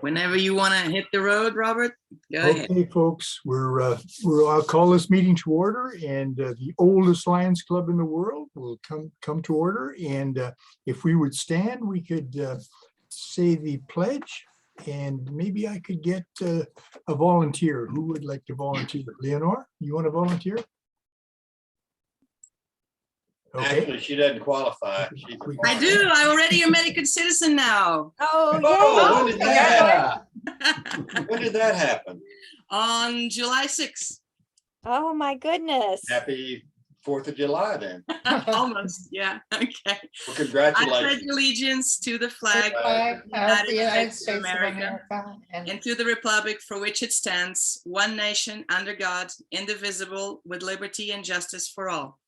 Whenever you want to hit the road, Robert, go ahead. Okay, folks, I'll call this meeting to order, and the oldest Lions Club in the world will come to order. And if we would stand, we could say the pledge, and maybe I could get a volunteer. Who would like to volunteer? Leonore, you want to volunteer? Okay. Actually, she doesn't qualify. I do. I already a American citizen now. Oh, when did that happen? When did that happen? On July 6th. Oh, my goodness. Happy 4th of July then. Almost. Yeah. Okay. Well, I pledge congratulations. allegiance to the flag Flag of the United States of America America and to the republic for which it stands, one nation under God, indivisible, with liberty and justice for all.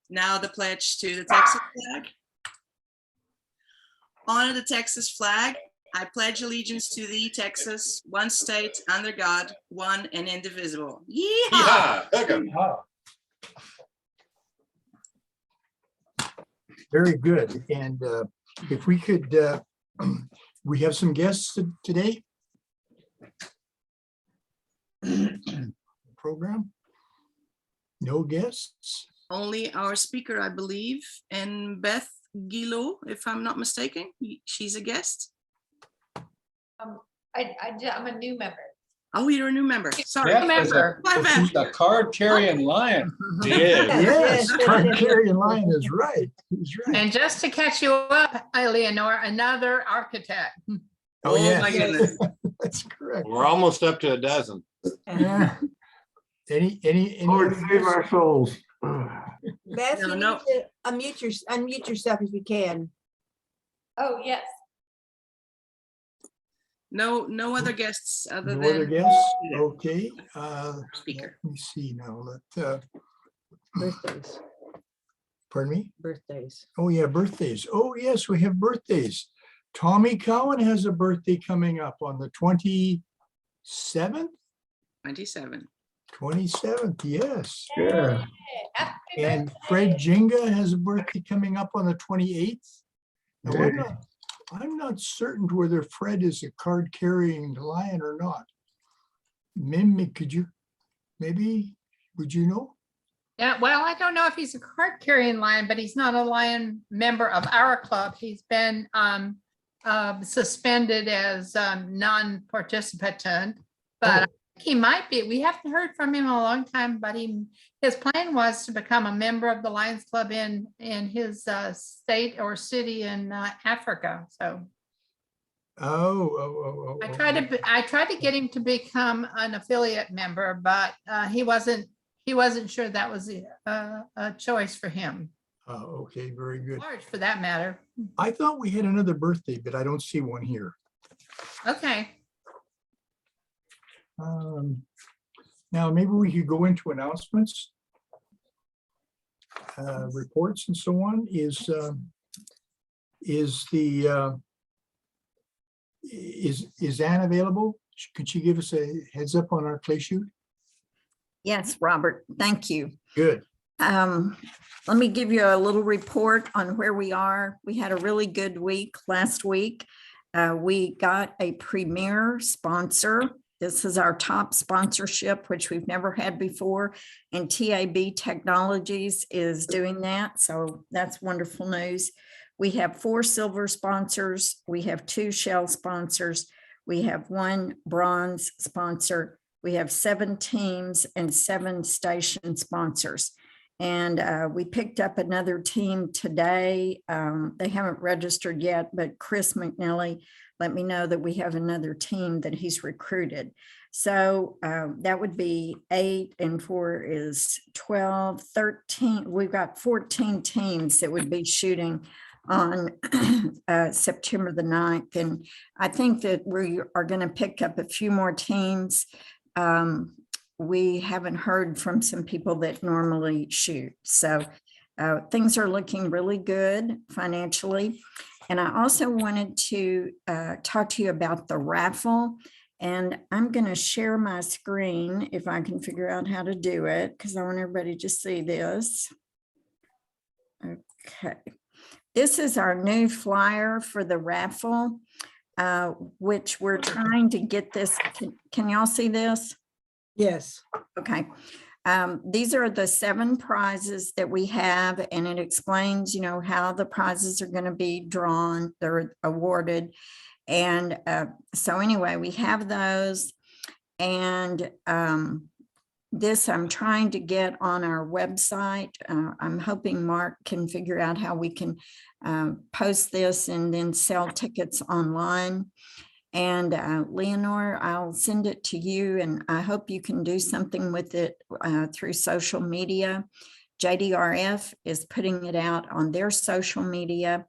Now the pledge to the Texas flag. Honor the Texas flag. I pledge allegiance to thee, Texas, one state under God, one and indivisible. Yeehaw! Yeehaw, hook 'em. Very good. And if we could, we have some guests today. Program. No guests. Only our speaker, I believe, and Beth Guillot, if I'm not mistaken. She's a guest. I'm a new member. Oh, you're a new member. Sorry. Yeah. Member. My bad. She's a card carrying lion. She is. Yes, Carrion Lion is right. He's right. And just to catch you up, Leonore, another architect. Oh, yeah. my goodness. That's correct. We're almost up to a dozen. Yeah. Any Lord, other save guests? our souls. Beth, No, you no. need to unmute yourself if you can. Oh, yes. No other guests other No other than guests? Okay. speaker. Let me see now. Birthdays, Pardon me? birthdays. Oh, yeah, birthdays. Oh, yes, we have birthdays. Tommy Cowan has a birthday coming up on the 27th? 27. 27th, yes. Yeah. Happy And birthday. Fred Jinga has a birthday coming up on the 28th. Now, Okay. I'm not certain whether Fred is a card carrying lion or not. Mimi, would you know? Yeah, well, I don't know if he's a card carrying lion, but he's not a lion member of our club. He's been suspended as non-participant, but he might be. We haven't heard from him in a long time, but his plan was to become a member of the Lions Club in his state or city in Africa. So Oh. I tried to get him to become an affiliate member, but he wasn't sure that was a choice for him. Oh, okay, very good. Large for that matter. I thought we had another birthday, but I don't see one here. Okay. Now, maybe we could go into announcements, reports and so on. Is Anne available? Could she give us a heads up on our clay shoot? Yes, Robert, thank you. Good. Let me give you a little report on where we are. We had a really good week last week. We got a premier sponsor. This is our top sponsorship, which we've never had before, and TAB Technologies is doing that. So that's wonderful news. We have 4 silver sponsors. We have 2 shell sponsors. We have 1 bronze sponsor. We have 7 teams and 7 station sponsors. And we picked up another team today. They haven't registered yet, but Chris McNally let me know that we have another team that he's recruited. So that would be 8 and 4 is 12, 13. We've got 14 teams that would be shooting on September the 9th. And I think that we are going to pick up a few more teams. We haven't heard from some people that normally shoot. So things are looking really good financially. And I also wanted to talk to you about the raffle. And I'm going to share my screen if I can figure out how to do it, because I want everybody to see this. Okay. this is our new flyer for the raffle, which we're trying to get this. Can y'all see this? Yes. Okay. These are the 7 prizes that we have, and it explains, how the prizes are going to be drawn, they're awarded. And so anyway, we have those. And this I'm trying to get on our website. I'm hoping Mark can figure out how we can post this and then sell tickets online. And Leonore, I'll send it to you, and I hope you can do something with it through social media. JDRF is putting it out on their social media.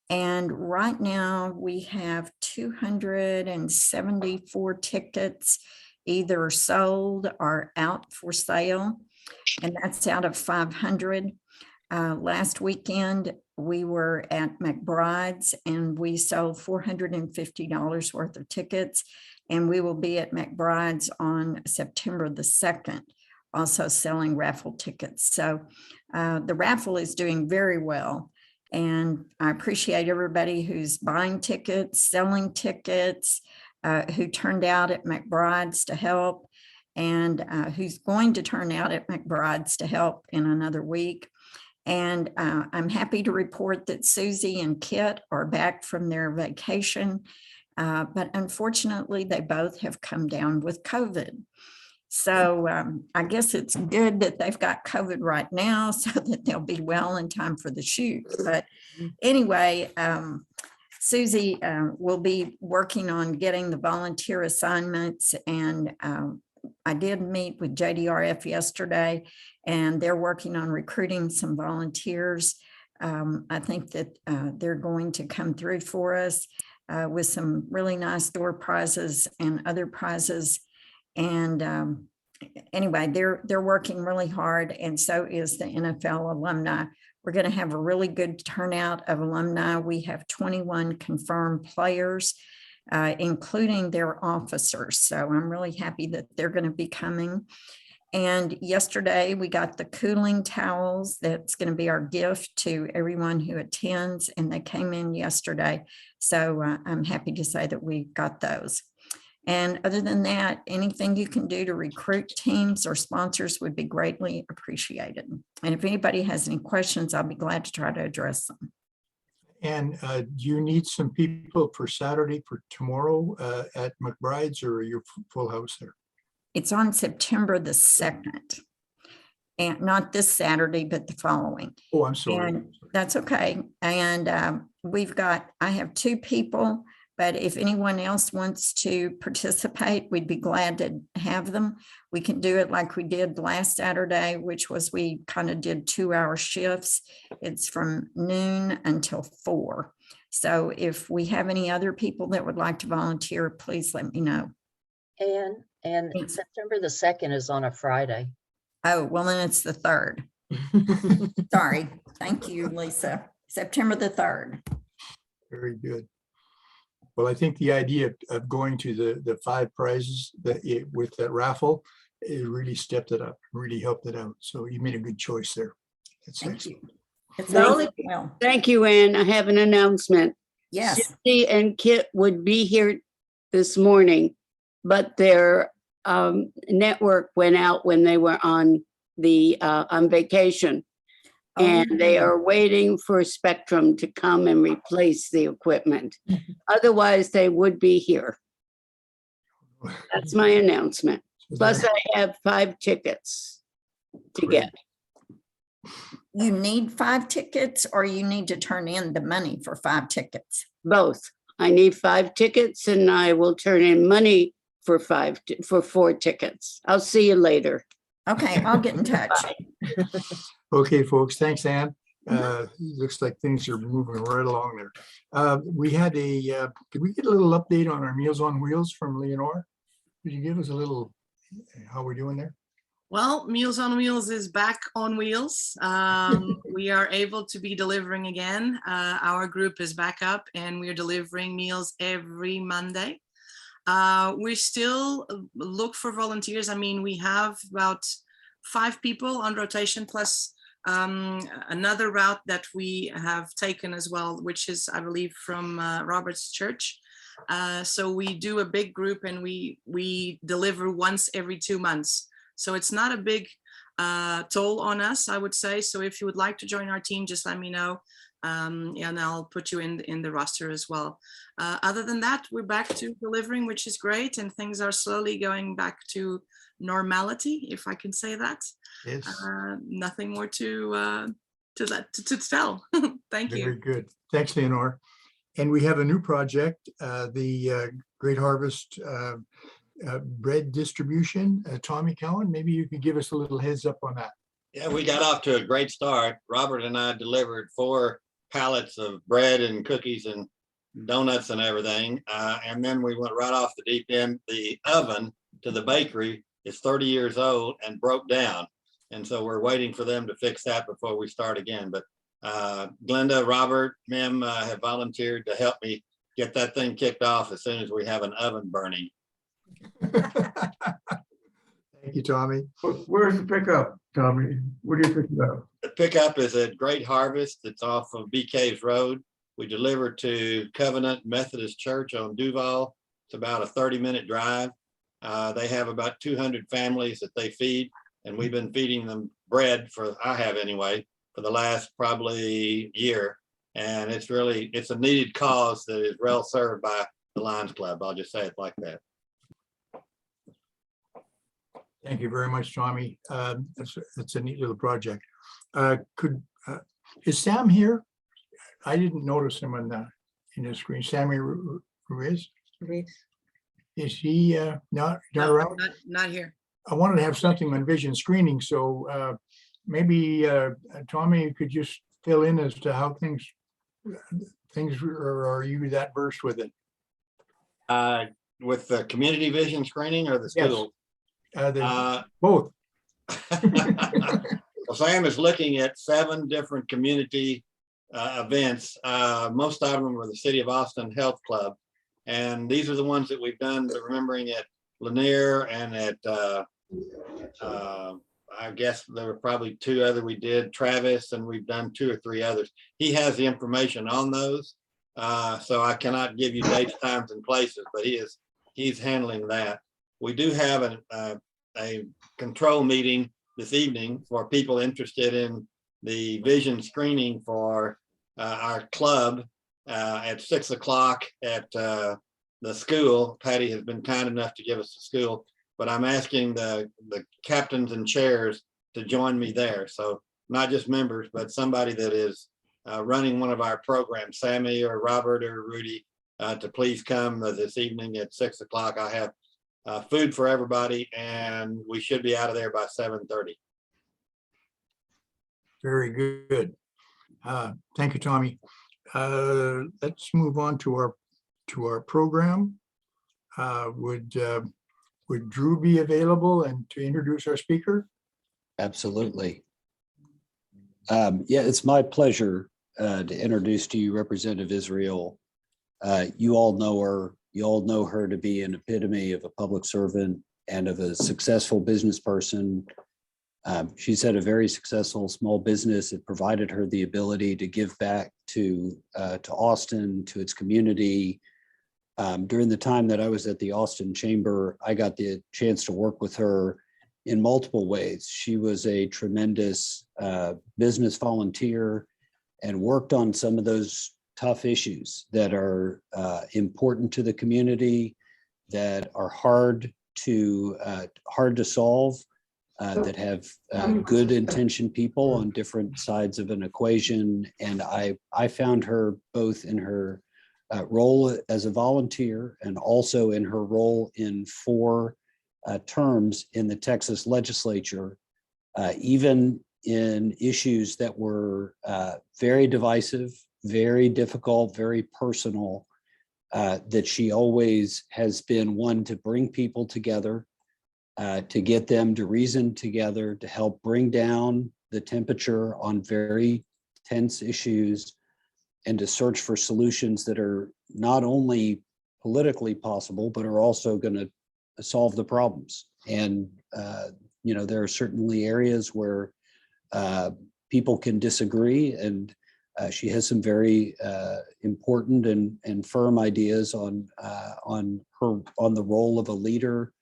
And right now we have 274 tickets either sold or out for sale, and that's out of 500. Last weekend, we were at McBride's and we sold $450 worth of tickets, and we will be at McBride's on September the 2nd, also selling raffle tickets. So the raffle is doing very well. And I appreciate everybody who's buying tickets, selling tickets, who turned out at McBride's to help, and who's going to turn out at McBride's to help in another week. And I'm happy to report that Susie and Kit are back from their vacation, but unfortunately they both have come down with COVID. So I guess it's good that they've got COVID right now so that they'll be well in time for the shoot. But anyway, Susie will be working on getting the volunteer assignments, and I did meet with JDRF yesterday, and they're working on recruiting some volunteers. I think that they're going to come through for us with some really nice door prizes and other prizes. And anyway, they're working really hard, and so is the NFL alumni. We're going to have a really good turnout of alumni. We have 21 confirmed players, including their officers. So I'm really happy that they're going to be coming. And yesterday we got the cooling towels. That's going to be our gift to everyone who attends, and they came in yesterday. So I'm happy to say that we got those. And other than that, anything you can do to recruit teams or sponsors would be greatly appreciated. And if anybody has any questions, I'll be glad to try to address them. And do you need some people for Saturday, for tomorrow at McBride's, or are you full house there? It's on September the 2nd. And not this Saturday, but the following. Oh, I'm sorry. And that's okay. And I have 2 people, but if anyone else wants to participate, we'd be glad to have them. We can do it like we did last Saturday, which was we kind of did 2-hour shifts. It's from noon until 4. So if we have any other people that would like to volunteer, please let me know. And September the 2nd is on a Friday. Oh, well, then it's the 3rd. Sorry. Thank you, Lisa. September the 3rd. Very good. Well, I think the idea of going to the 5 prizes with that raffle, it really stepped it up, really helped it out. So you made a good choice there. That's Thank excellent. you. It's The only- well. Thank you, Ann. I have an announcement. Yes. Cindy and Kit would be here this morning, but their network went out when they were on vacation. And they are waiting for Spectrum to come and replace the equipment. Otherwise, they would be here. That's my announcement. Plus, I have 5 tickets to get. You need 5 tickets, or you need to turn in the money for 5 tickets? Both. I need 5 tickets, and I will turn in money for 4 tickets. I'll see you later. Okay, I'll get in touch. Okay, folks, thanks, Ann. Looks like things are moving right along there. We had did we get a little update on our Meals on Wheels from Leonore? Could you give us a little, how we're doing there? Well, Meals on Wheels is back on wheels. We are able to be delivering again. Our group is back up and we're delivering meals every Monday. We still look for volunteers. I mean, we have about 5 people on rotation plus Another route that we have taken as well, which is, I believe, from Robert's church. So we do a big group and we deliver once every 2 months. So it's not a big toll on us, I would say. So if you would like to join our team, just let me know. And I'll put you in the roster as well. Other than that, we're back to delivering, which is great. And things are slowly going back to normality, if I can say that. Yes, Nothing more to tell. Thank you. very good. Thanks, Leonore. And we have a new project, the Great Harvest bread distribution. Tommy Cowan, maybe you could give us a little heads up on that. Yeah, we got off to a great start. Robert and I delivered 4 pallets of bread and cookies and donuts and everything. And then we went right off the deep end. The oven to the bakery is 30 years old and broke down. And so we're waiting for them to fix that before we start again. But Glenda, Robert, Mim have volunteered to help me get that thing kicked off as soon as we have an oven burning. Thank you, Tommy. Where's the pickup, Tommy? Where do you pick it up? The pickup is at Great Harvest. It's off of B Caves Road. We deliver to Covenant Methodist Church on Duval. It's about a 30-minute drive. They have about 200 families that they feed, and we've been feeding them bread I have anyway, for the last probably year. And it's a needed cause that is well served by the Lions Club. I'll just say it like that. Thank you very much, Tommy. That's a neat little project. Is Sam here? I didn't notice him in the screen. Sammy Ruiz? Is he not No, around? not here. I wanted to have something on vision screening, so maybe Tommy, you could just fill in as to how things are you that versed with it? With the community vision screening or the Yes. school? Both. Well, Sam is looking at 7 different community events. Most of them were the City of Austin Health Club. And these are the ones that we've done, remembering at Lanier and at, I guess there were probably 2 other we did, Travis, and we've done 2 or 3 others. He has the information on those. So I cannot give you dates, times, and places, but he's handling that. We do have a control meeting this evening for people interested in the vision screening for our club at 6 o'clock at the school. Patty has been kind enough to give us the school, but I'm asking the captains and chairs to join me there. So not just members, but somebody that is running one of our programs, Sammy or Robert or Rudy, to please come this evening at 6 o'clock. I have food for everybody, and we should be out of there by 7:30. Very good. Thank you, Tommy. Let's move on to our program. Would Drew be available and to introduce our speaker? Absolutely. Yeah, it's my pleasure to introduce to you Representative Israel. You all know her. You all know her to be an epitome of a public servant and of a successful business person. She's had a very successful small business. It provided her the ability to give back to Austin, to its community. During the time that I was at the Austin Chamber, I got the chance to work with her in multiple ways. She was a tremendous business volunteer and worked on some of those tough issues that are important to the community, that are hard to solve, that have good intentioned people on different sides of an equation. And I found her both in her role as a volunteer and also in her role in 4 terms in the Texas legislature, even in issues that were very divisive, very difficult, very personal, that she always has been one to bring people together, to get them to reason together, to help bring down the temperature on very tense issues, and to search for solutions that are not only politically possible, but are also going to solve the problems. And, there are certainly areas where people can disagree, and she has some very important and firm ideas on the role of a leader.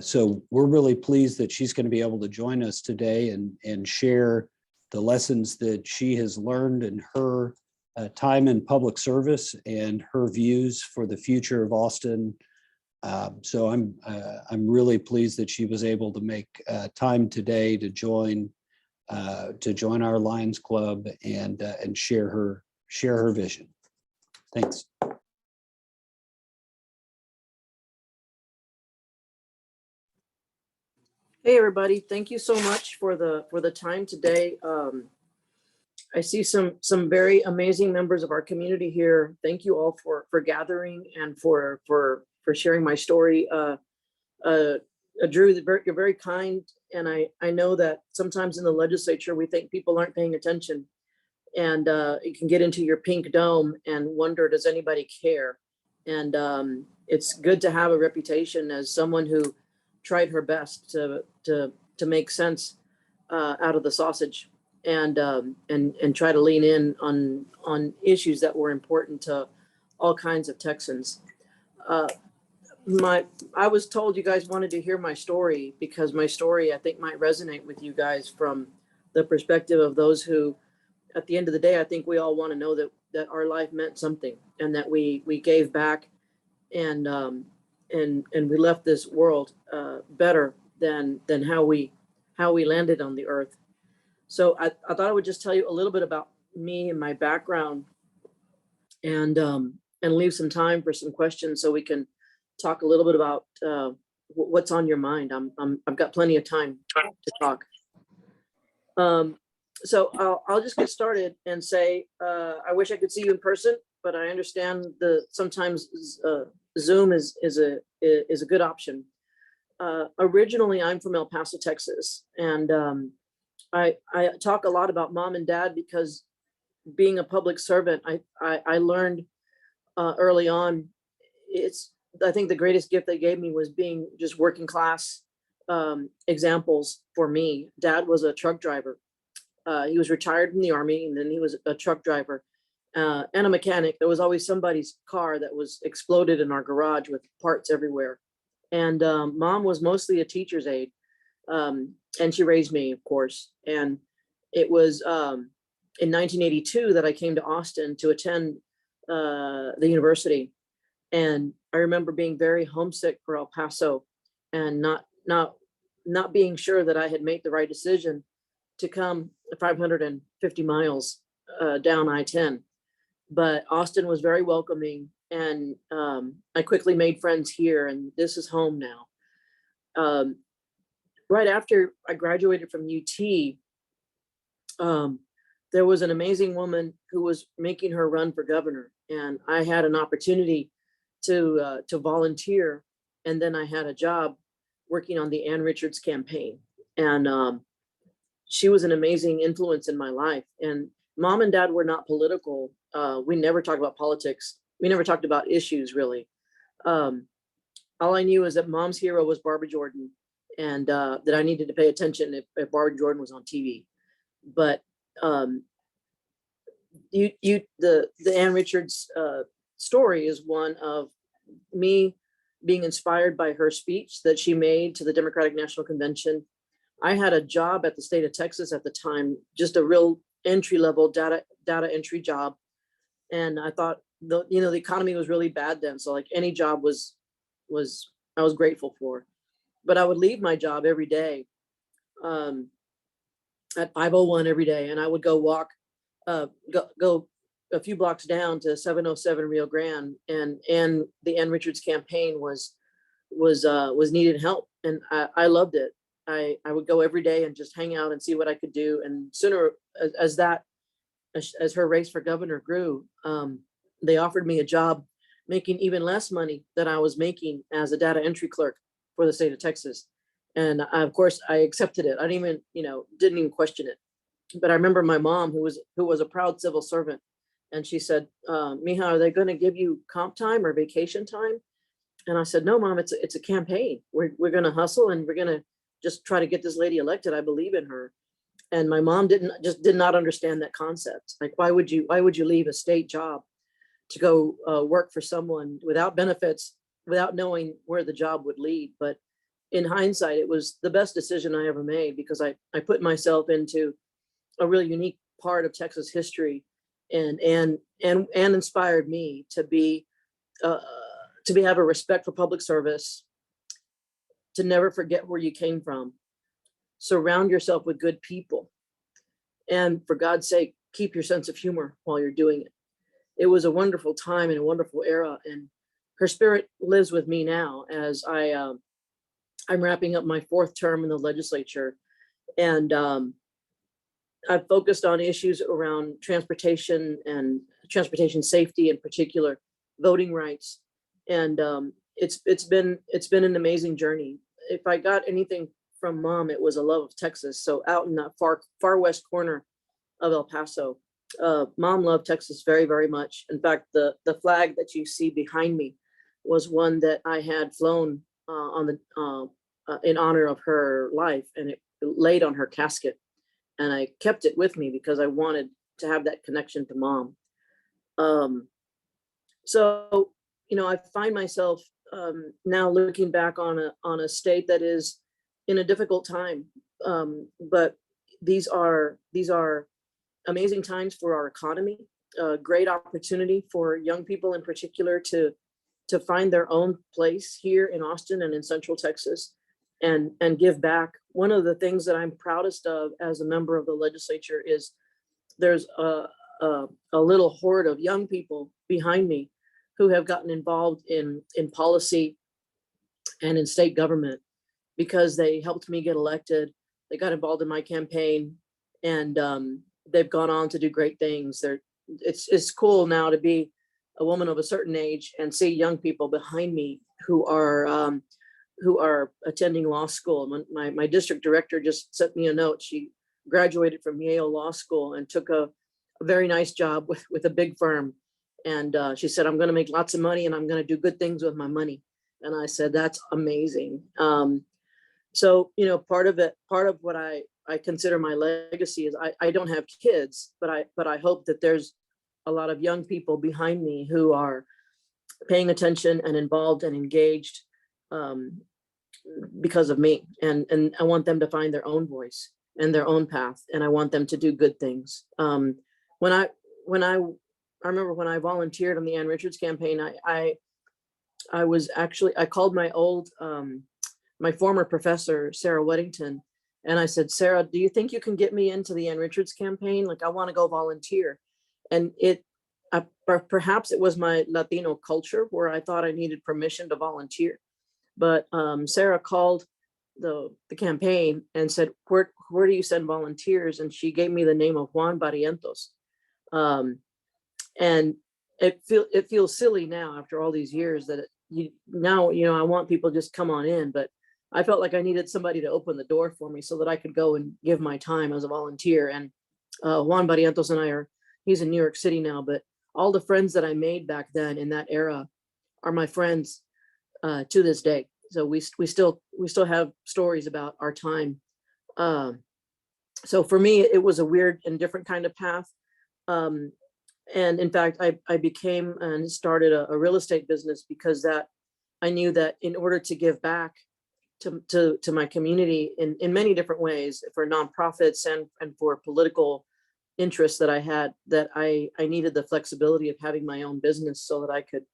So we're really pleased that she's going to be able to join us today and share the lessons that she has learned in her time in public service and her views for the future of Austin. So I'm really pleased that she was able to make time today to join our Lions Club and share her vision. Thanks. Hey, everybody. Thank you so much for the time today. I see some very amazing members of our community here. Thank you all for gathering and for sharing my story. Drew, you're very kind. And I know that sometimes in the legislature, we think people aren't paying attention, and you can get into your pink dome and wonder, does anybody care? And it's good to have a reputation as someone who tried her best to make sense out of the sausage, and try to lean in on issues that were important to all kinds of Texans. I was told you guys wanted to hear my story because my story, I think, might resonate with you guys from the perspective of those who, at the end of the day, I think we all want to know that our life meant something, and that we gave back, and we left this world better than how we landed on the earth. So I thought I would just tell you a little bit about me and my background, and leave some time for some questions so we can talk a little bit about what's on your mind. I've got plenty of time to talk. So I'll just get started and say, I wish I could see you in person, but I understand sometimes Zoom is a good option. Originally, I'm from El Paso, Texas, and I talk a lot about mom and dad because being a public servant, I learned early on, I think the greatest gift they gave me was being just working class examples for me. Dad was a truck driver. He was retired from the Army, and then he was a truck driver and a mechanic. There was always somebody's car that was exploded in our garage with parts everywhere. And mom was mostly a teacher's aide, and she raised me, of course. And it was in 1982 that I came to Austin to attend the university. And I remember being very homesick for El Paso, and not being sure that I had made the right decision to come 550 miles down I-10. But Austin was very welcoming, and I quickly made friends here, and this is home now. Right after I graduated from UT, there was an amazing woman who was making her run for governor, and I had an opportunity to volunteer, and then I had a job working on the Ann Richards campaign, and she was an amazing influence in my life. And mom and dad were not political. We never talked about politics. We never talked about issues, really. All I knew is that mom's hero was Barbara Jordan, and that I needed to pay attention if Barbara Jordan was on TV. But the Ann Richards story is one of me being inspired by her speech that she made to the Democratic National Convention. I had a job at the state of Texas at the time, just a real entry-level data entry job. And I thought, the economy was really bad then. So like any job I was grateful for. But I would leave my job every day at 5:01 every day, and I would go walk, go a few blocks down to 707 Rio Grande, and the Ann Richards campaign was needed help, and I loved it. I would go every day and just hang out and see what I could do. And sooner as her race for governor grew, they offered me a job making even less money than I was making as a data entry clerk for the state of Texas. And of course I accepted it. I didn't even question it. But I remember my mom, who was a proud civil servant, and she said, Mija, are they going to give you comp time or vacation time? And I said, no, mom, it's a campaign. We're going to hustle, and we're going to just try to get this lady elected. I believe in her. And my mom did not understand that concept. Like, why would you leave a state job to go work for someone without benefits, without knowing where the job would lead? But in hindsight, it was the best decision I ever made, because I put myself into a really unique part of Texas history, and inspired me to have a respect for public service, to never forget where you came from, surround yourself with good people, and for God's sake, keep your sense of humor while you're doing it. It was a wonderful time and a wonderful era, and her spirit lives with me now as I'm wrapping up my 4th term in the legislature, and I've focused on issues around transportation and transportation safety, in particular, voting rights, and it's been an amazing journey. If I got anything from Mom, it was a love of Texas. So out in that far west corner of El Paso, Mom loved Texas very, very much. In fact, the flag that you see behind me was one that I had flown in honor of her life, and it laid on her casket. And I kept it with me because I wanted to have that connection to Mom. So, I find myself now looking back on a state that is in a difficult time. But these are amazing times for our economy, a great opportunity for young people in particular to find their own place here in Austin and in Central Texas, and give back. One of the things that I'm proudest of as a member of the legislature is there's a little horde of young people behind me who have gotten involved in policy and in state government because they helped me get elected. They got involved in my campaign, and they've gone on to do great things. It's cool now to be a woman of a certain age and see young people behind me who are attending law school. My district director just sent me a note. She graduated from Yale Law School and took a very nice job with a big firm. And she said, I'm going to make lots of money and I'm going to do good things with my money. And I said, that's amazing. So, part of what I consider my legacy is I don't have kids, but I hope that there's a lot of young people behind me who are paying attention and involved and engaged because of me. And I want them to find their own voice and their own path. And I want them to do good things. When I remember when I volunteered on the Ann Richards campaign, I called my former professor, Sarah Weddington, and I said, Sarah, do you think you can get me into the Ann Richards campaign? Like, I want to go volunteer. And perhaps it was my Latino culture where I thought I needed permission to volunteer. But Sarah called the campaign and said, where do you send volunteers? And she gave me the name of Juan Barrientos. And it feels silly now after all these years that I want people to just come on in, but I felt like I needed somebody to open the door for me so that I could go and give my time as a volunteer. And Juan Barrientos and he's in New York City now, but all the friends that I made back then in that era are my friends to this day. So we still have stories about our time. So for me, it was a weird and different kind of path. And in fact, I became and started a real estate business because I knew that in order to give back to my community in many different ways, for nonprofits and for political interests that I had, that I needed the flexibility of having my own business so that I could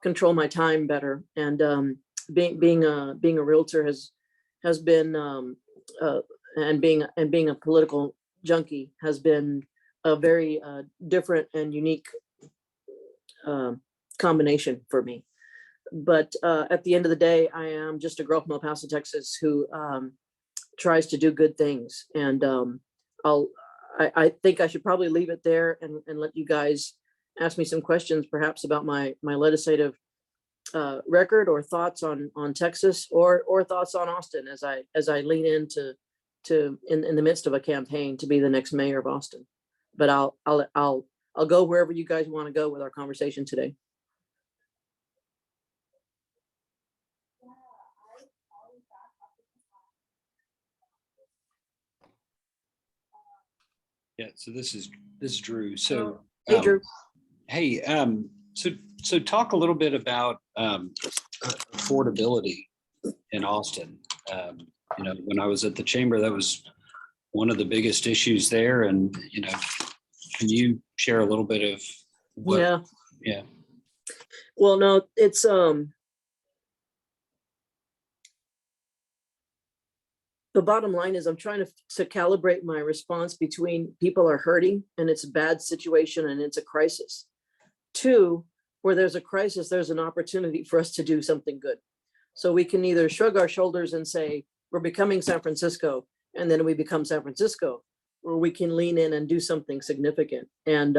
control my time better. And being a realtor has been and being a political junkie has been a very different and unique combination for me. But at the end of the day, I am just a girl from El Paso, Texas, who tries to do good things. And I think I should probably leave it there and let you guys ask me some questions, perhaps about my legislative record or thoughts on Texas or thoughts on Austin as I lean into in the midst of a campaign to be the next mayor of Austin. But I'll go wherever you guys want to go with our conversation today. Yeah, so this is Drew. So Hey, Drew. hey, so talk a little bit about affordability in Austin. You know, when I was at the chamber, that was one of the biggest issues there. And, you know, can you share a little bit of what? Yeah. Yeah. Well, no, it's the bottom line is I'm trying to calibrate my response between people are hurting and it's a bad situation and it's a crisis. Two, where there's a crisis, there's an opportunity for us to do something good. So we can either shrug our shoulders and say, we're becoming San Francisco, and then we become San Francisco, or we can lean in and do something significant. And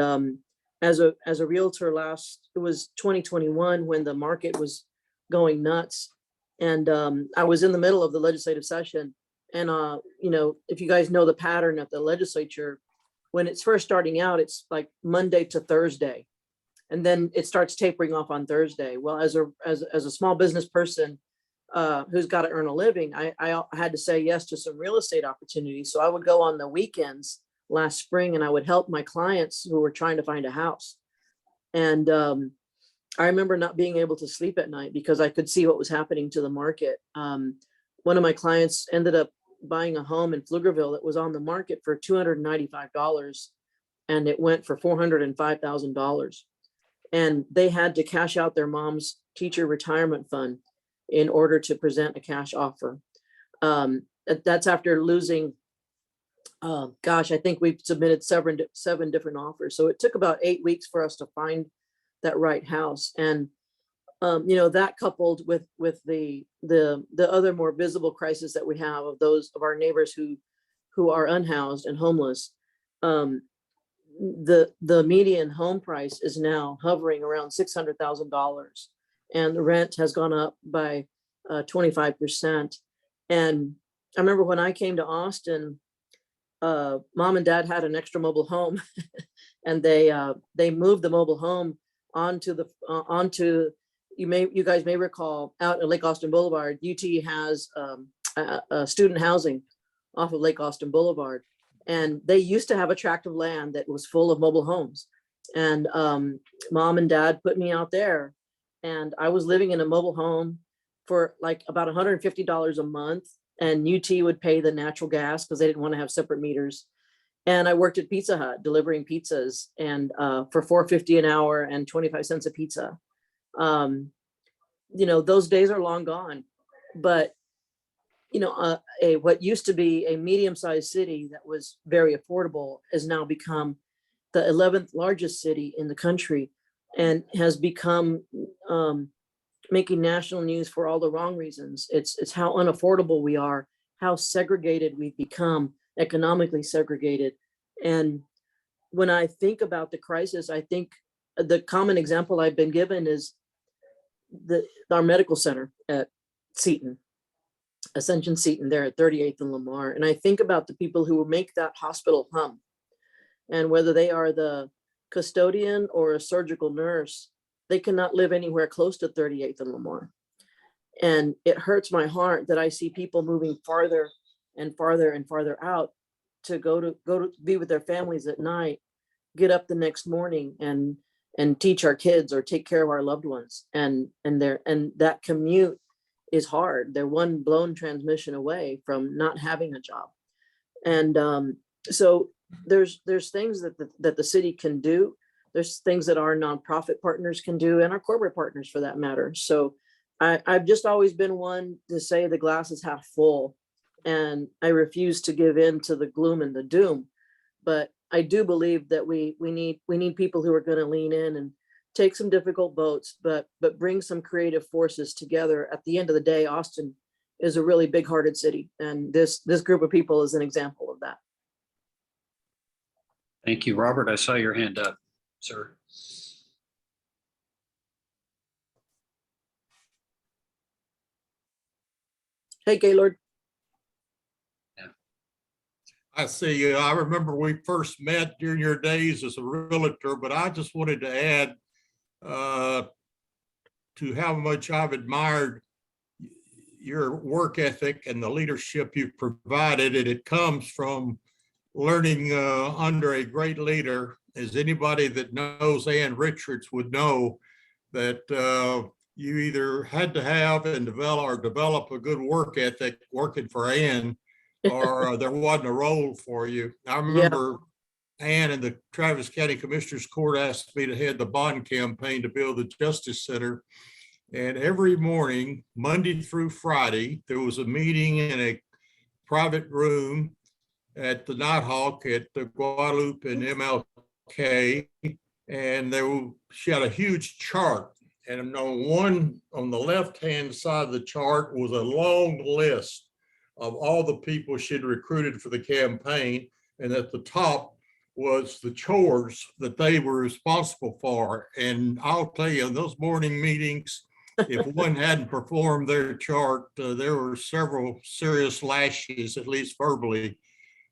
as a realtor it was 2021 when the market was going nuts. And I was in the middle of the legislative session. And, you know, if you guys know the pattern at the legislature, when it's first starting out, it's like Monday to Thursday. And then it starts tapering off on Thursday. Well, as a small business person who's got to earn a living, I had to say yes to some real estate opportunities. So I would go on the weekends last spring and I would help my clients who were trying to find a house. And I remember not being able to sleep at night because I could see what was happening to the market. One of my clients ended up buying a home in Pflugerville that was on the market for $295 and it went for $405,000. And they had to cash out their mom's teacher retirement fund in order to present a cash offer. That's after losing, I think we've submitted seven different offers. So it took about 8 weeks for us to find that right house. And you know, that coupled with the other more visible crisis that we have of those of our neighbors who are unhoused and homeless. The median home price is now hovering around $600,000, and the rent has gone up by 25%. And I remember when I came to Austin, mom and dad had an extra mobile home, and they moved the mobile home onto you guys may recall out at Lake Austin Boulevard, UT has student housing off of Lake Austin Boulevard. And they used to have a tract of land that was full of mobile homes. And mom and dad put me out there, and I was living in a mobile home for like about $150 a month. And UT would pay the natural gas because they didn't want to have separate meters. And I worked at Pizza Hut delivering pizzas, and for $4.50 an hour and 25 cents a pizza. You know, those days are long gone. But you know, what used to be a medium-sized city that was very affordable has now become the 11th largest city in the country, and has become making national news for all the wrong reasons. It's how unaffordable we are, how segregated we've become, economically segregated. And when I think about the crisis, I think the common example I've been given is our medical center at Seton. Ascension Seton there at 38th and Lamar. And I think about the people who make that hospital hum, and whether they are the custodian or a surgical nurse, they cannot live anywhere close to 38th and Lamar. And it hurts my heart that I see people moving farther and farther and farther out to go to be with their families at night, get up the next morning and teach our kids or take care of our loved ones. And that commute is hard. They're one blown transmission away from not having a job. And so there's things that the city can do. There's things that our nonprofit partners can do, and our corporate partners for that matter. So I've just always been one to say the glass is half full, and I refuse to give in to the gloom and the doom. But I do believe that we need people who are going to lean in and take some difficult votes, but bring some creative forces together. At the end of the day, Austin is a really big-hearted city, and this group of people is an example of that. Thank you, Robert. I saw your hand up, sir. Hey, Gaylord. I see you. I remember we first met during your days as a realtor, but I just wanted to add to how much I've admired your work ethic and the leadership you've provided. And it comes from learning under a great leader. As anybody that knows Ann Richards would know, that you either had to have and develop a good work ethic working for Ann, or there wasn't a role for you. I remember Ann in the Travis County Commissioners Court asked me to head the bond campaign to build the Justice Center. And every morning, Monday through Friday, there was a meeting in a private room at the Nighthawk at the Guadalupe and MLK. And she had a huge chart. And on the left-hand side of the chart was a long list of all the people she'd recruited for the campaign. And at the top was the chores that they were responsible for. And I'll tell you, in those morning meetings, if one hadn't performed their chart, there were several serious lashes, at least verbally.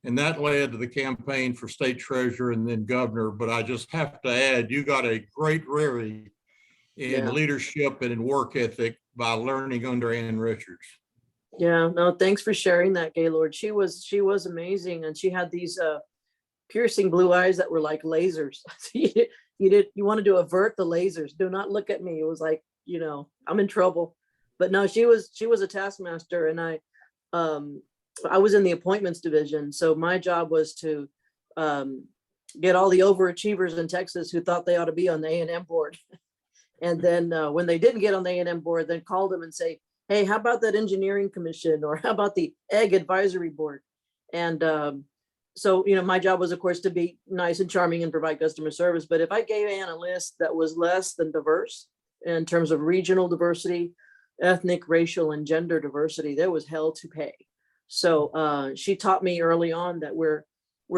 And that led to the campaign for state treasurer and then governor. But I just have to add, you got a great rarity in leadership and in work ethic by learning under Ann Richards. Yeah, no, thanks for sharing that, Gaylord. She was amazing, and she had these piercing blue eyes that were like lasers. You wanted to avert the lasers. Do not look at me. It was like, I'm in trouble. But no, she was a taskmaster, and I was in the appointments division. So my job was to get all the overachievers in Texas who thought they ought to be on the A&M board. And then when they didn't get on the A&M board, then call them and say, hey, how about that engineering commission? Or how about the egg advisory board? And so, my job was, of course, to be nice and charming and provide customer service. But if I gave Ann a list that was less than diverse in terms of regional diversity, ethnic, racial, and gender diversity, there was hell to pay. So she taught me early on that we're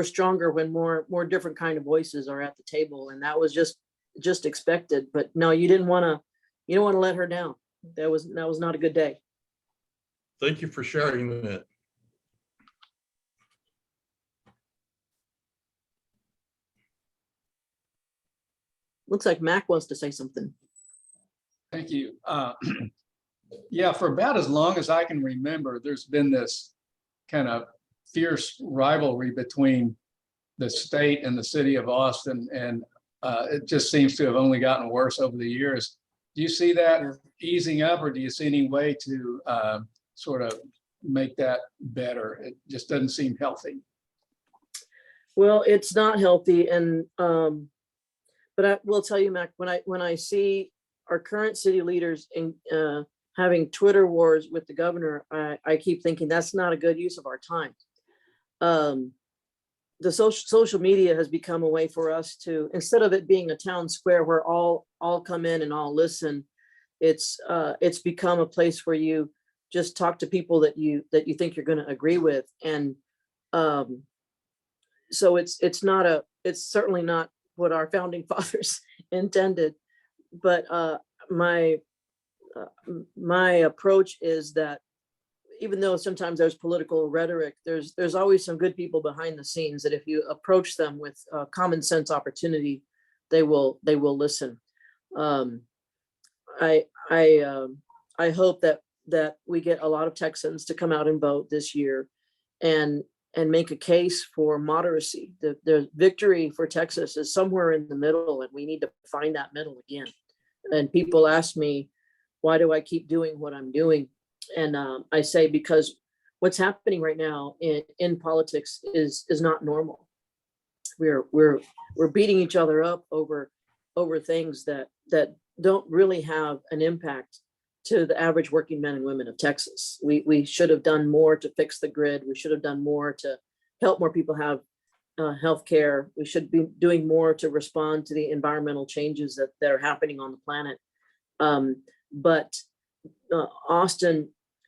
stronger when more different kind of voices are at the table. And that was just expected. But no, you don't want to let her down. That was not a good day. Thank you for sharing that. Looks like Mac wants to say something. Thank you. Yeah, for about as long as I can remember, there's been this kind of fierce rivalry between the state and the city of Austin, and it just seems to have only gotten worse over the years. Do you see that easing up, or do you see any way to sort of make that better? It just doesn't seem healthy. Well, it's not healthy, and but I will tell you, Mac, when I see our current city leaders in having Twitter wars with the governor, I keep thinking that's not a good use of our time. The social media has become a way for us to, instead of it being a town square where all come in and all listen, it's become a place where you just talk to people that you think you're going to agree with, and so it's certainly not what our founding fathers intended. But my approach is that even though sometimes there's political rhetoric, there's always some good people behind the scenes that if you approach them with common sense opportunity, they will listen. I hope that we get a lot of Texans to come out and vote this year and make a case for moderacy. The victory for Texas is somewhere in the middle, and we need to find that middle again. And people ask me, why do I keep doing what I'm doing? And I say, because what's happening right now in politics is not normal. We're beating each other up over things that don't really have an impact to the average working men and women of Texas. We should have done more to fix the grid. We should have done more to help more people have health care. We should be doing more to respond to the environmental changes that are happening on the planet. But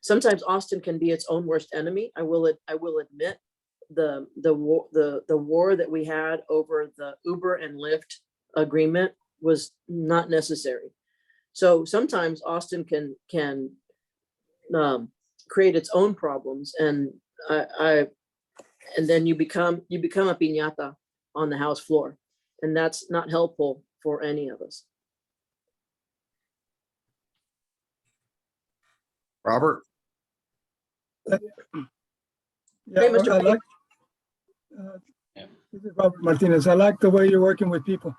sometimes Austin can be its own worst enemy. I will admit the war that we had over the Uber and Lyft agreement was not necessary. So sometimes Austin can create its own problems, and then you become a piñata on the House floor, and that's not helpful for any of us. Robert? Hey, Mr. I like, This is Robert Martinez. I like the way you're working with people.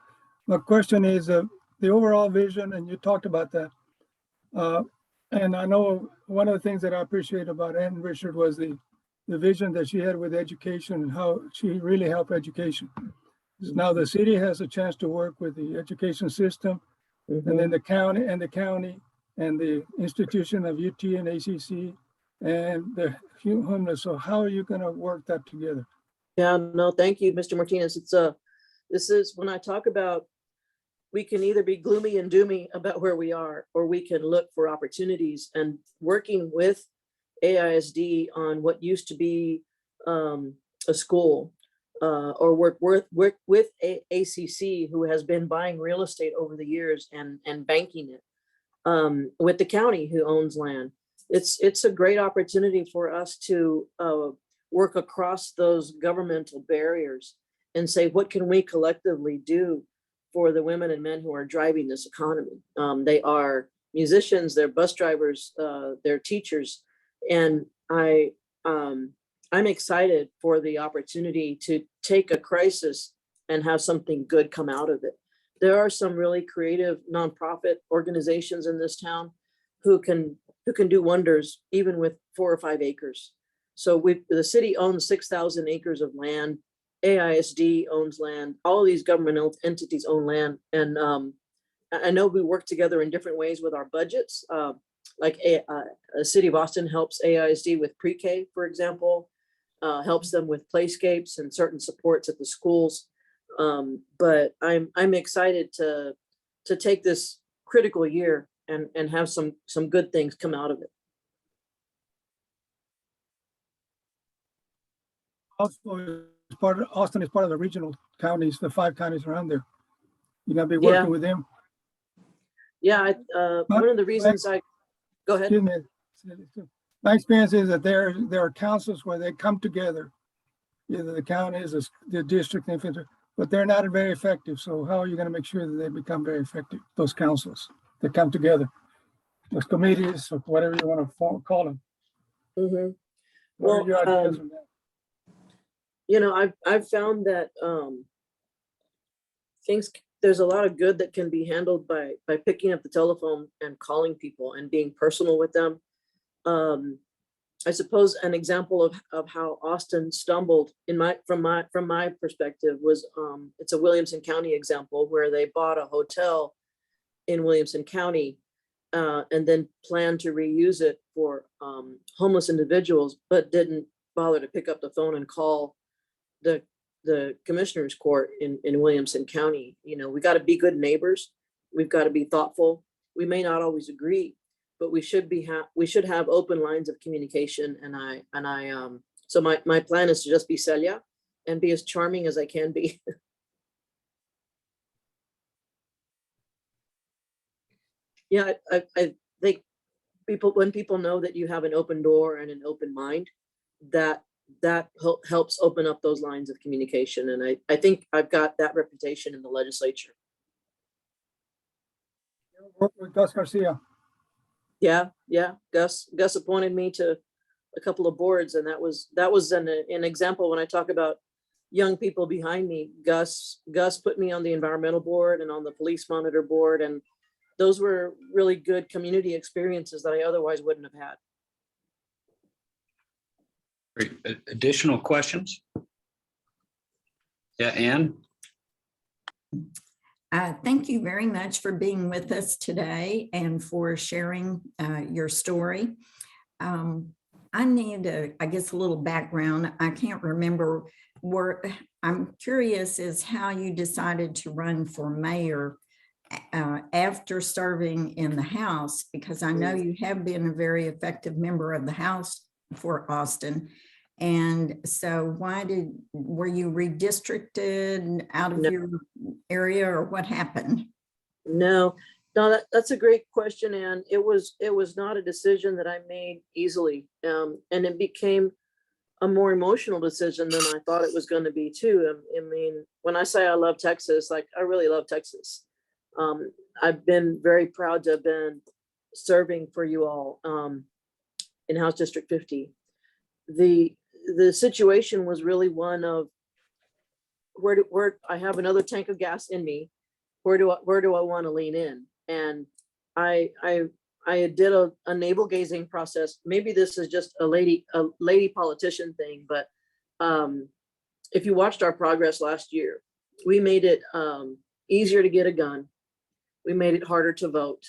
My question is the overall vision, and you talked about that. And I know one of the things that I appreciate about Ann Richard was the vision that she had with education and how she really helped education. So now the city has a chance to work with the education system, and then the county and the institution of UT and ACC and the homeless. So how are you going to work that together? Yeah, no, thank you, Mr. Martinez. This is when I talk about, we can either be gloomy and doomy about where we are, or we can look for opportunities, and working with AISD on what used to be a school, or work with ACC, who has been buying real estate over the years and banking it, with the county who owns land. It's a great opportunity for us to work across those governmental barriers and say, what can we collectively do for the women and men who are driving this economy? They are musicians, they're bus drivers, they're teachers. And I'm excited for the opportunity to take a crisis and have something good come out of it. There are some really creative nonprofit organizations in this town who can do wonders, even with 4 or 5 acres. So the city owns 6,000 acres of land. AISD owns land. All of these government entities own land. And I know we work together in different ways with our budgets. Like a city of Austin helps AISD with pre-K, for example, helps them with playscapes and certain supports at the schools. But I'm excited to take this critical year and have some good things come out of it. Also, Austin is part of the regional counties, the 5 counties around there. You're gonna be working with them. Yeah, one of the reasons go ahead. Excuse me. My experience is that there are councils where they come together, either the counties, the district, but they're not very effective. So how are you going to make sure that they become very effective? Those councils that come together, those committees, or whatever you want to call them. What are your ideas on that? You know, I've found that there's a lot of good that can be handled by picking up the telephone and calling people and being personal with them. I suppose an example of how Austin stumbled from my perspective was it's a Williamson County example where they bought a hotel in Williamson County and then planned to reuse it for homeless individuals, but didn't bother to pick up the phone and call the commissioner's court in Williamson County. You know, we got to be good neighbors. We've got to be thoughtful. We may not always agree, but we should have open lines of communication. So my plan is to just be Celia and be as charming as I can be. Yeah, I think when people know that you have an open door and an open mind, that helps open up those lines of communication. And I think I've got that reputation in the legislature. Work with Gus Garcia. Yeah. Gus appointed me to a couple of boards, and that was an example. When I talk about young people behind me, Gus put me on the environmental board and on the police monitor board, and those were really good community experiences that I otherwise wouldn't have had. Great. Additional questions? Yeah, Ann? Thank you very much for being with us today and for sharing your story. I need, I guess, a little background. I can't remember I'm curious is how you decided to run for mayor after serving in the House, because I know you have been a very effective member of the House for Austin. And so were you redistricted out of your area, or what happened? No, that's a great question. And it was not a decision that I made easily. And it became a more emotional decision than I thought it was going to be too. I mean, when I say I love Texas, like I really love Texas. I've been very proud to have been serving for you all in House District 50. The situation was really one of where I have another tank of gas in me. Where do I want to lean in? And I did a navel gazing process. Maybe this is just a lady politician thing, but if you watched our progress last year, we made it easier to get a gun. We made it harder to vote.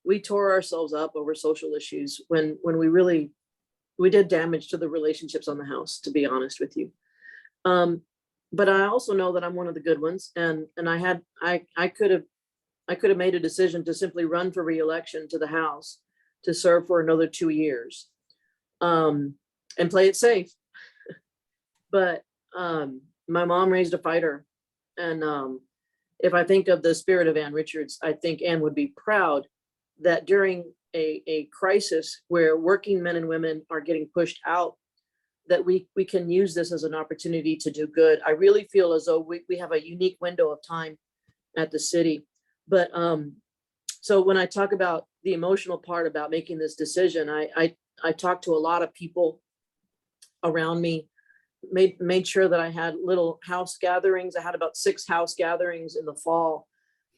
We tore ourselves up over social issues when we did damage to the relationships on the House, to be honest with you. But I also know that I'm one of the good ones, and I could have made a decision to simply run for re-election to the House to serve for another 2 years, and play it safe. But my mom raised a fighter, and if I think of the spirit of Ann Richards, I think Ann would be proud that during a crisis where working men and women are getting pushed out, that we can use this as an opportunity to do good. I really feel as though we have a unique window of time at the city. But so when I talk about the emotional part about making this decision, I talked to a lot of people around me, made sure that I had little house gatherings. I had about 6 house gatherings in the fall.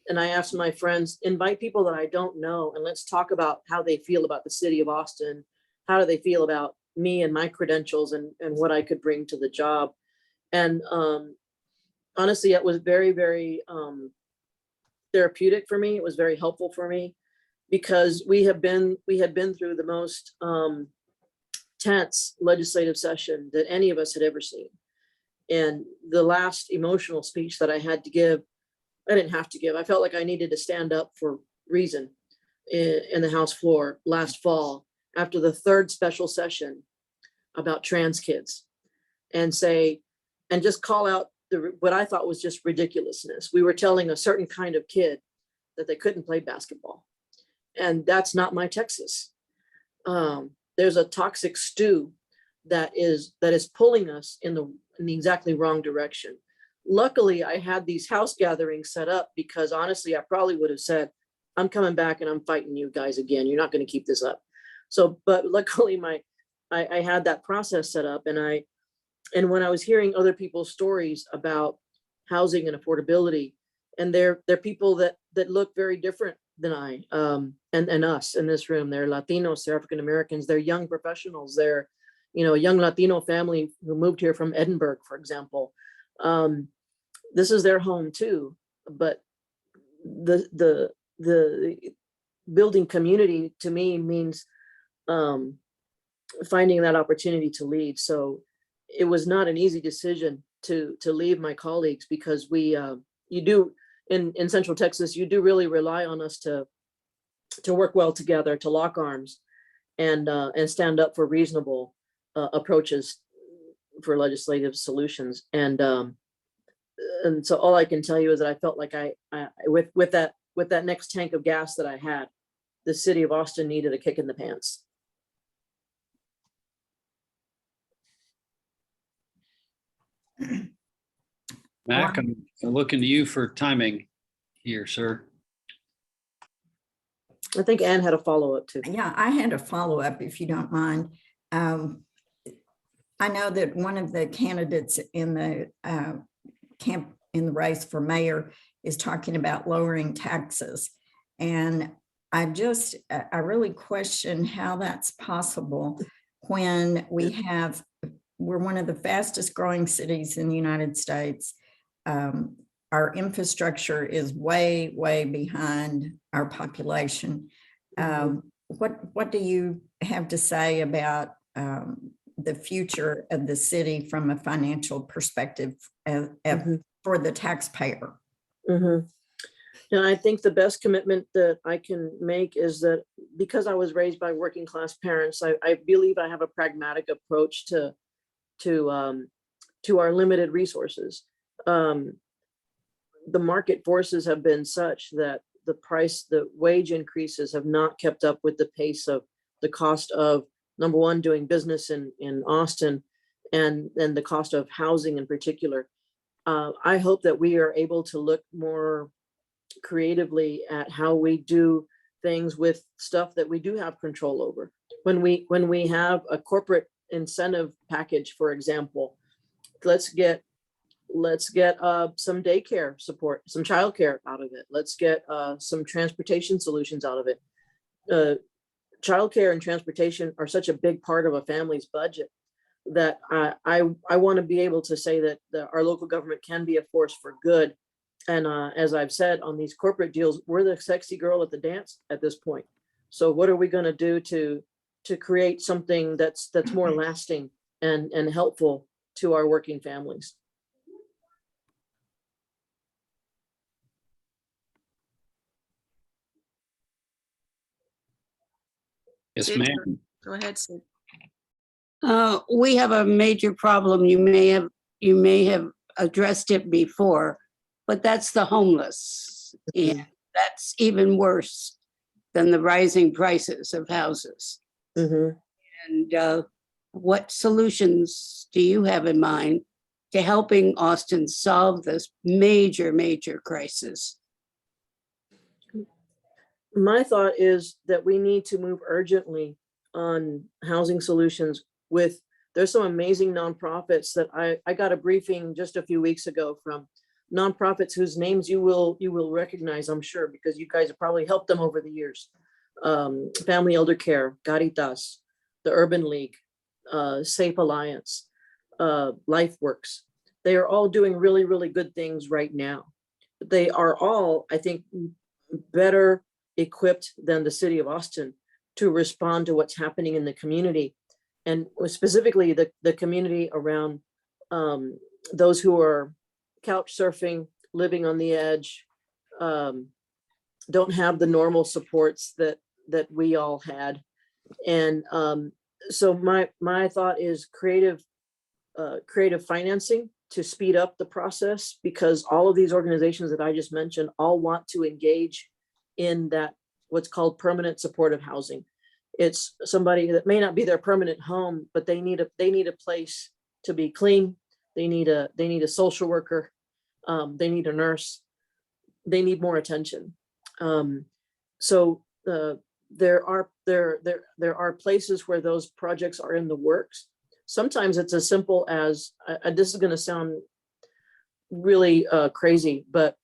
And I asked my friends, invite people that I don't know, and let's talk about how they feel about the city of Austin. How do they feel about me and my credentials and what I could bring to the job? And honestly, it was very, very therapeutic for me. It was very helpful for me because we had been through the most tense legislative session that any of us had ever seen. And the last emotional speech that I had to give, I didn't have to give. I felt like I needed to stand up for reason in the House floor last fall after the 3rd special session about trans kids, and say, and just call out what I thought was just ridiculousness. We were telling a certain kind of kid that they couldn't play basketball. And that's not my Texas. There's a toxic stew that is pulling us in the exactly wrong direction. Luckily, I had these house gatherings set up because honestly, I probably would have said, I'm coming back and I'm fighting you guys again. You're not going to keep this up. So, but luckily I had that process set up, and when I was hearing other people's stories about housing and affordability, and they're people that look very different than I, and us in this room, they're Latinos, they're African Americans, they're young professionals, they're, a young Latino family who moved here from Edinburgh, for example. This is their home too, but the building community to me means finding that opportunity to lead. So it was not an easy decision to leave my colleagues, because you do in Central Texas, you do really rely on us to work well together, to lock arms and stand up for reasonable approaches for legislative solutions. And so all I can tell you is that I felt like I with that next tank of gas that I had, the city of Austin needed a kick in the pants. Mac, I'm looking to you for timing here, sir. I think Ann had a follow-up too. Yeah, I had a follow-up, if you don't mind. I know that one of the candidates in the in the race for mayor is talking about lowering taxes. And I really question how that's possible when we're one of the fastest growing cities in the United States. Our infrastructure is way, way behind our population. What do you have to say about the future of the city from a financial perspective for the taxpayer? And I think the best commitment that I can make is that because I was raised by working class parents, I believe I have a pragmatic approach to our limited resources. The market forces have been such that the wage increases have not kept up with the pace of the cost of, number one, doing business in Austin, and then the cost of housing in particular. I hope that we are able to look more creatively at how we do things with stuff that we do have control over. When we have a corporate incentive package, for example, let's get let's get some daycare support, some childcare out of it. Let's get some transportation solutions out of it. Childcare and transportation are such a big part of a family's budget that I want to be able to say that our local government can be a force for good. And as I've said on these corporate deals, we're the sexy girl at the dance at this point. So what are we going to do to create something that's more lasting and helpful to our working families? Yes, Sid, ma'am. Go ahead, Sid. We have a major problem. You may have addressed it before, but that's the homeless. And that's even worse than the rising prices of houses. And what solutions do you have in mind to helping Austin solve this major, major crisis? My thought is that we need to move urgently on housing solutions with, there's some amazing nonprofits that I got a briefing just a few weeks ago from nonprofits whose names you will recognize, I'm sure, because you guys have probably helped them over the years. Family Elder Care, Caritas, the Urban League, Safe Alliance, LifeWorks. They are all doing really, really good things right now. They are all, I think, better equipped than the city of Austin to respond to what's happening in the community, and specifically the community around those who are couch surfing, living on the edge, don't have the normal supports that we all had. And so my thought is creative financing to speed up the process, because all of these organizations that I just mentioned all want to engage in that, what's called permanent supportive housing. It's somebody that may not be their permanent home, but they need a place to be clean. They need a social worker. They need a nurse. They need more attention. So there are places where those projects are in the works. Sometimes it's as simple as, this is going to sound really crazy, but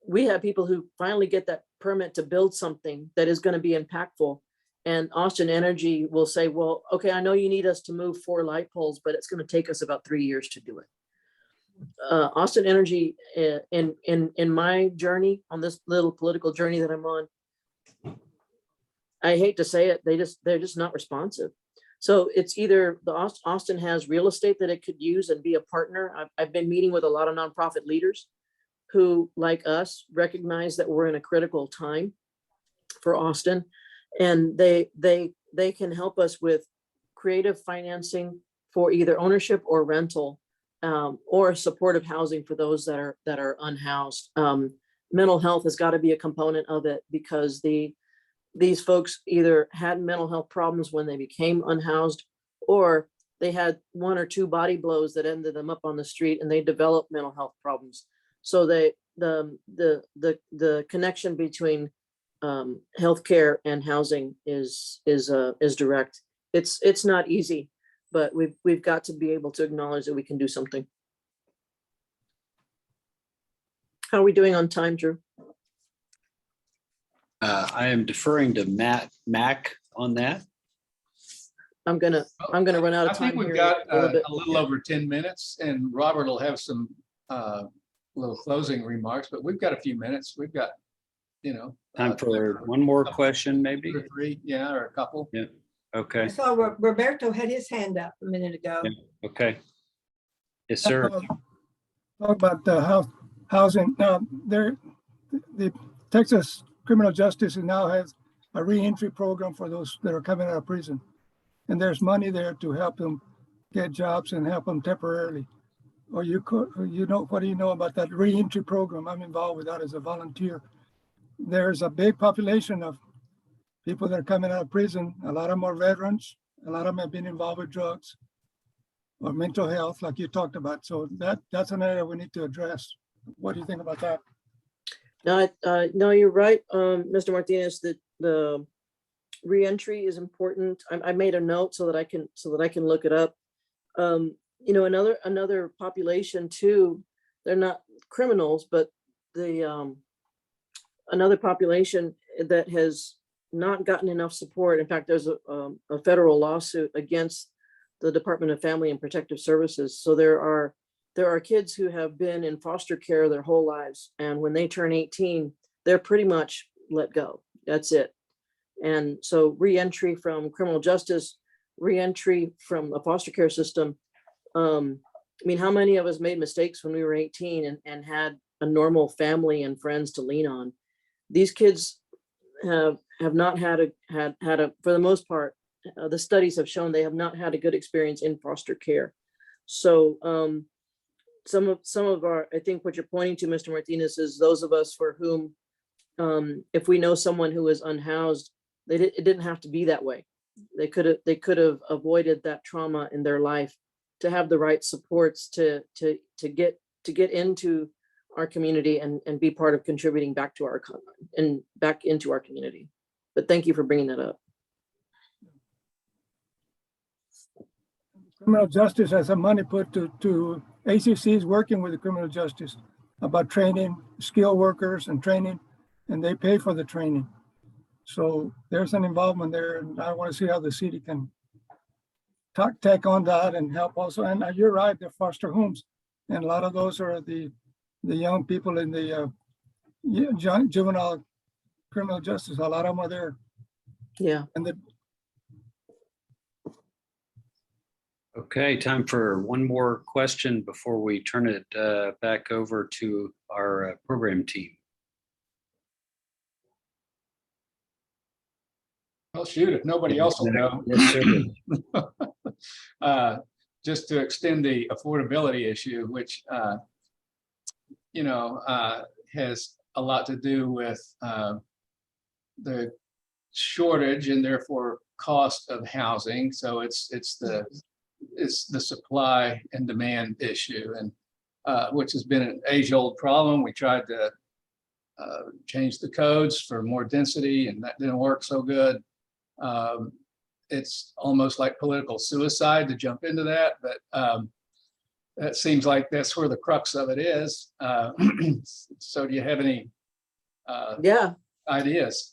we have people who finally get that permit to build something that is going to be impactful. And Austin Energy will say, well, okay, I know you need us to move 4 light poles, but it's going to take us about 3 years to do it. Austin Energy, in my journey, on this little political journey that I'm on, I hate to say it, they're just not responsive. So it's either Austin has real estate that it could use and be a partner. I've been meeting with a lot of nonprofit leaders who, like us, recognize that we're in a critical time for Austin, and they can help us with creative financing for either ownership or rental, or supportive housing for those that are unhoused. Mental health has got to be a component of it, because these folks either had mental health problems when they became unhoused, or they had 1 or 2 body blows that ended them up on the street and they developed mental health problems. So the connection between healthcare and housing is direct. It's not easy, but we've got to be able to acknowledge that we can do something. How are we doing on time, Drew? I am deferring to Mac on that. I'm gonna run out of time. I think we've here got a little bit. a little over 10 minutes, and Robert will have some little closing remarks, but we've got a few minutes. We've got, Time for one more question, maybe? 2 or 3, yeah, or a couple. Yeah. Okay. I saw Roberto had his hand up a minute ago. Yeah. Okay. Yes, sir. Talk about the housing. Now, the Texas criminal justice now has a reentry program for those that are coming out of prison. And there's money there to help them get jobs and help them temporarily. Or what do you know about that reentry program? I'm involved with that as a volunteer. There's a big population of people that are coming out of prison. A lot of them are veterans. A lot of them have been involved with drugs or mental health, like you talked about. So that's an area we need to address. What do you think about that? No, you're right, Mr. Martinez, that the reentry is important. I made a note so that I can look it up. Another population too they're not criminals, but the another population that has not gotten enough support. In fact, there's a federal lawsuit against the Department of Family and Protective Services. So there are kids who have been in foster care their whole lives, and when they turn 18, they're pretty much let go. That's it. And so reentry from criminal justice, reentry from a foster care system. I mean, how many of us made mistakes when we were 18 and had a normal family and friends to lean on? These kids have not had a for the most part, the studies have shown they have not had a good experience in foster care. So some of our, I think what you're pointing to, Mr. Martinez, is those of us for whom, if we know someone who is unhoused, it didn't have to be that way. They could have avoided that trauma in their life, to have the right supports to get into our community and be part of contributing back to back into our community. But thank you for bringing that up. Criminal justice has some money put to ACCs working with the criminal justice about training skilled workers and training, and they pay for the training. So there's an involvement there, and I want to see how the city can take on that and help also. And you're right, they're foster homes, and a lot of those are the young people in the juvenile criminal justice. A lot of them are there. Yeah. And Okay, time for one more question before we turn it back over to our program team. Well, shoot, if nobody else will go. Yes, sir. Just to extend the affordability issue, which, has a lot to do with the shortage and therefore cost of housing. So it's the supply and demand issue, and which has been an age-old problem. We tried to change the codes for more density, and that didn't work so good. It's almost like political suicide to jump into that, but that seems like that's where the crux of it is. So do you have any ideas?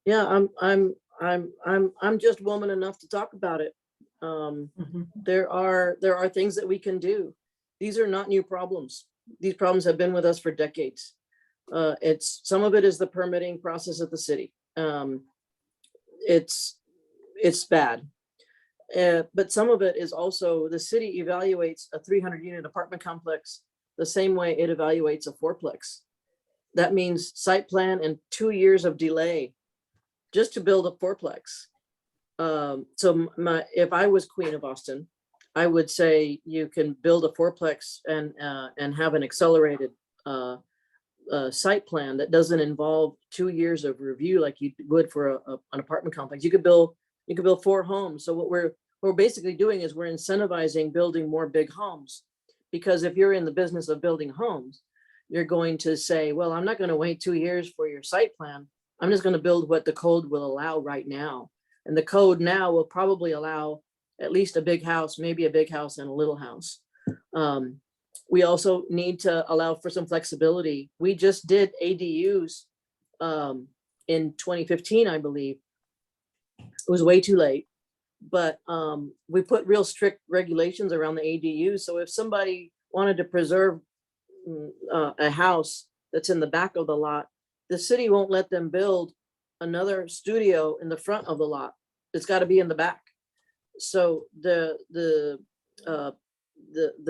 Yeah, I'm just woman enough to talk about it. There are things that we can do. These are not new problems. These problems have been with us for decades. Some of it is the permitting process at the city. It's bad. But some of it is also the city evaluates a 300-unit apartment complex the same way it evaluates a fourplex. That means site plan and 2 years of delay just to build a fourplex. So if I was Queen of Austin, I would say you can build a fourplex and have an accelerated site plan that doesn't involve 2 years of review like you would for an apartment complex. You could build 4 homes. So what we're basically doing is we're incentivizing building more big homes, because if you're in the business of building homes, you're going to say, well, I'm not going to wait 2 years for your site plan. I'm just going to build what the code will allow right now. And the code now will probably allow at least a big house, maybe a big house and a little house. We also need to allow for some flexibility. We just did ADUs in 2015, I believe. It was way too late, but we put real strict regulations around the ADUs. So if somebody wanted to preserve a house that's in the back of the lot, the city won't let them build another studio in the front of the lot. It's got to be in the back. So the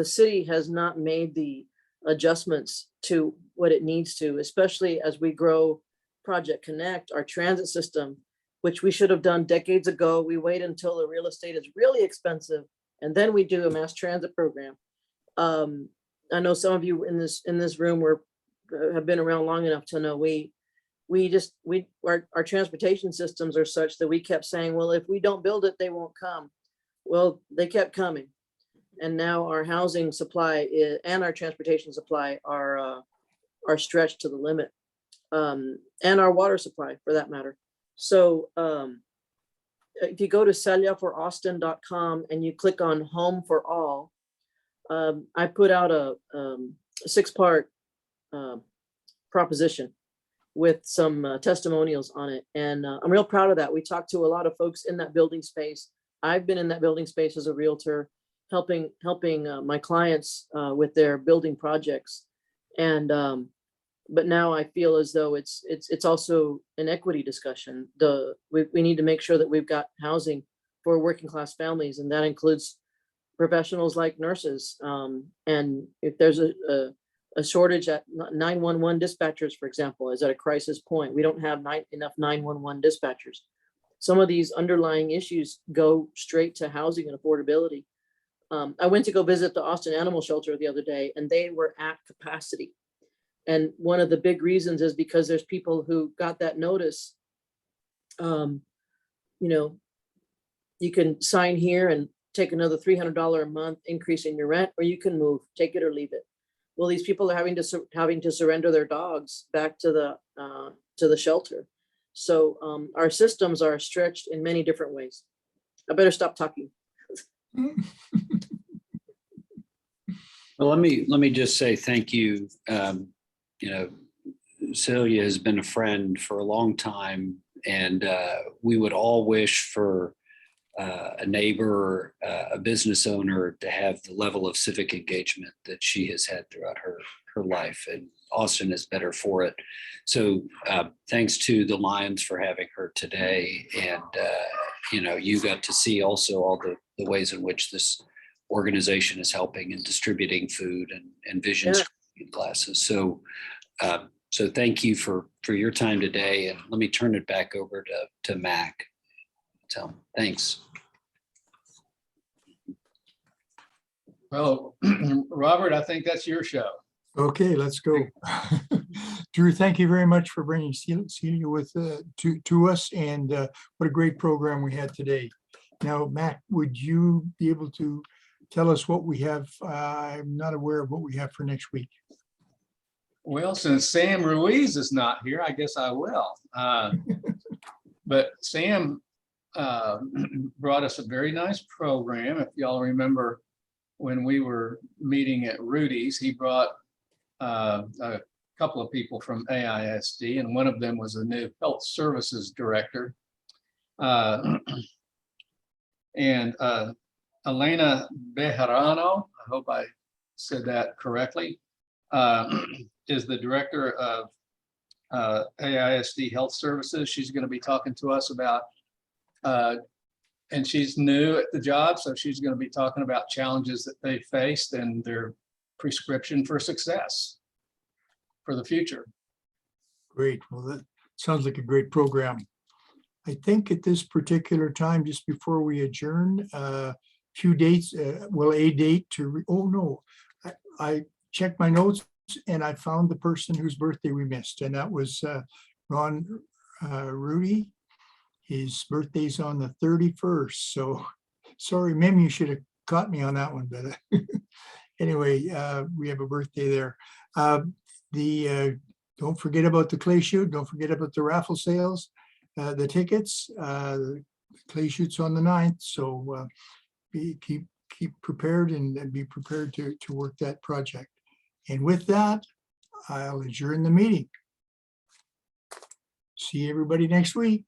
city has not made the adjustments to what it needs to, especially as we grow Project Connect, our transit system, which we should have done decades ago. We wait until the real estate is really expensive, and then we do a mass transit program. I know some of you in this room have been around long enough to know our transportation systems are such that we kept saying, well, if we don't build it, they won't come. Well, they kept coming. And now our housing supply and our transportation supply are stretched to the limit, and our water supply for that matter. So if you go to celiafораustin.com and you click on Home for All, I put out six-part proposition with some testimonials on it. And I'm real proud of that. We talked to a lot of folks in that building space. I've been in that building space as a realtor, helping my clients with their building projects. And but now I feel as though it's also an equity discussion. We need to make sure that we've got housing for working class families, and that includes professionals like nurses. And if there's a shortage at 911 dispatchers, for example, is at a crisis point. We don't have enough 911 dispatchers. Some of these underlying issues go straight to housing and affordability. I went to go visit the Austin Animal Shelter the other day, and they were at capacity. And one of the big reasons is because there's people who got that notice. You know, you can sign here and take another $300 a month increase in your rent, or you can move, take it or leave it. Well, these people are having to surrender their dogs back to the shelter. So our systems are stretched in many different ways. I better stop talking. Well, let me just say thank you. You know, Celia has been a friend for a long time, and we would all wish for a neighbor, a business owner to have the level of civic engagement that she has had throughout her life, and Austin is better for it. So thanks to the Lions for having her today. And, you know, you got to see also all the ways in which this organization is helping and distributing food and vision screening classes. So so thank you for your time today. And let me turn it back over to Mac. So thanks. Well, Robert, I think that's your show. Okay, let's go. Drew, thank you very much for bringing Celia with to us, and what a great program we had today. Now, Mac, would you be able to tell us what we have? I'm not aware of what we have for next week. Well, since Sam Ruiz is not here, I guess I will. But Sam brought us a very nice program. If y'all remember when we were meeting at Rudy's, he brought a couple of people from AISD, and one of them was a new health services director. And Elena Bejarano, I hope I said that correctly, is the director of AISD Health Services. She's going to be talking to us about, and she's new at the job, so she's going to be talking about challenges that they faced and their prescription for success for the future. Great. Well, that sounds like a great program. I think at this particular time, just before we adjourn, few dates, well, a date to, oh no, I checked my notes and I found the person whose birthday we missed, and that was Ron Rudy. His birthday's on the 31st. So sorry, Mim, you should have caught me on that one, but anyway, we have a birthday there. Don't forget about the clay shoot. Don't forget about the raffle sales, the tickets, the clay shoots on the 9th. So keep prepared and be prepared to work that project. And with that, I'll adjourn the meeting. See everybody next week.